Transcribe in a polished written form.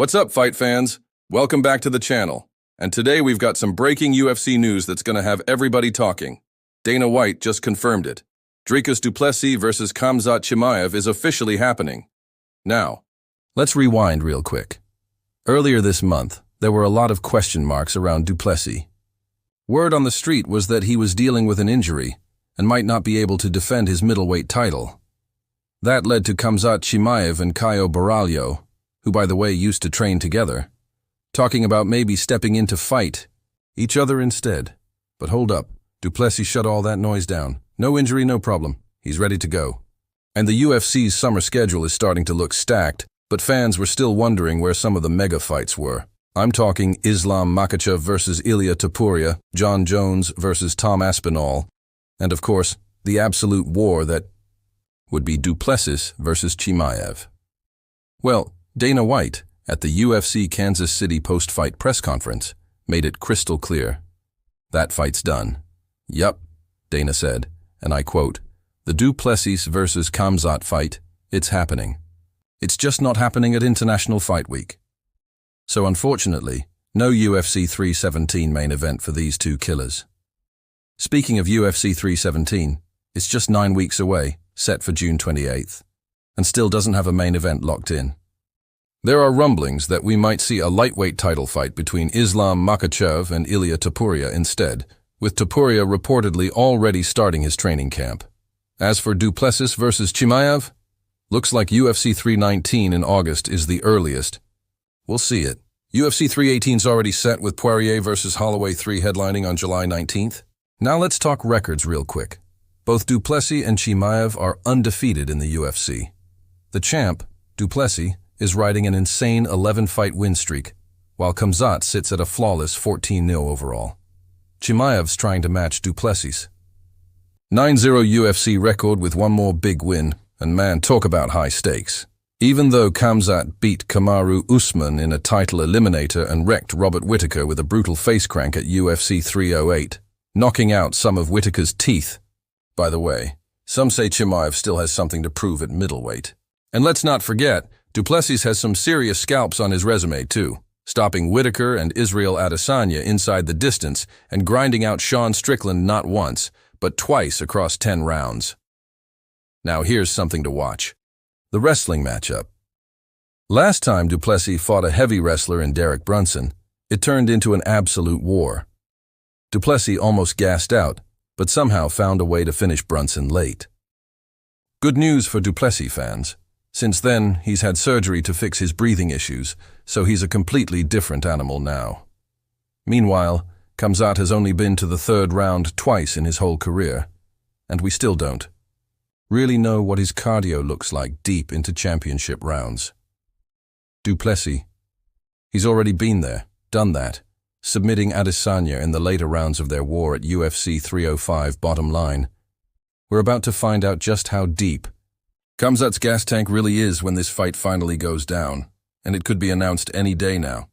What's up, fight fans? Welcome back to the channel. And today we've got some breaking UFC news that's going to have everybody talking. Dana White just confirmed it. Dricus du Plessis versus Khamzat Chimaev is officially happening. Now, let's rewind real quick. Earlier this month, there were a lot of question marks around du Plessis. Word on the street was that he was dealing with an injury and might not be able to defend his middleweight title. That led to Khamzat Chimaev and Caio Borralho, who by the way used to train together, talking about maybe stepping in to fight each other instead. But hold up, du Plessis shut all that noise down. No injury, no problem. He's ready to go. And the UFC's summer schedule is starting to look stacked, but fans were still wondering where some of the mega fights were. I'm talking Islam Makhachev versus Ilia Topuria, John Jones versus Tom Aspinall, and of course, the absolute war that would be du Plessis versus Chimaev. Well, Dana White, at the UFC Kansas City post-fight press conference, made it crystal clear. That fight's done. Yup, Dana said, and I quote, "The du Plessis versus Khamzat fight, it's happening. It's just not happening at International Fight Week." So unfortunately, no UFC 317 main event for these two killers. Speaking of UFC 317, it's just 9 weeks away, set for June 28th, and still doesn't have a main event locked in. There are rumblings that we might see a lightweight title fight between Islam Makhachev and Ilia Topuria instead, with Topuria reportedly already starting his training camp. As for du Plessis versus Chimaev, looks like UFC 319 in August is the earliest. We'll see it. UFC 318's already set with Poirier versus Holloway 3 headlining on July 19th. Now let's talk records real quick. Both du Plessis and Chimaev are undefeated in the UFC. The champ, du Plessis, is riding an insane 11-fight win streak, while Khamzat sits at a flawless 14-0 overall. Chimaev's trying to match du Plessis' 9-0 UFC record with one more big win, and man, talk about high stakes. Even though Khamzat beat Kamaru Usman in a title eliminator and wrecked Robert Whittaker with a brutal face crank at UFC 308, knocking out some of Whittaker's teeth. By the way, some say Chimaev still has something to prove at middleweight. And let's not forget, du Plessis has some serious scalps on his resume too, stopping Whittaker and Israel Adesanya inside the distance and grinding out Sean Strickland not once, but twice across 10 rounds. Now here's something to watch. The wrestling matchup. Last time du Plessis fought a heavy wrestler in Derek Brunson, it turned into an absolute war. Du Plessis almost gassed out, but somehow found a way to finish Brunson late. Good news for du Plessis fans. Since then, he's had surgery to fix his breathing issues, so he's a completely different animal now. Meanwhile, Khamzat has only been to the third round twice in his whole career, and we still don't really know what his cardio looks like deep into championship rounds. Du Plessis, he's already been there, done that, submitting Adesanya in the later rounds of their war at UFC 305 bottom line. We're about to find out just how deep Khamzat's gas tank really is when this fight finally goes down, and it could be announced any day now.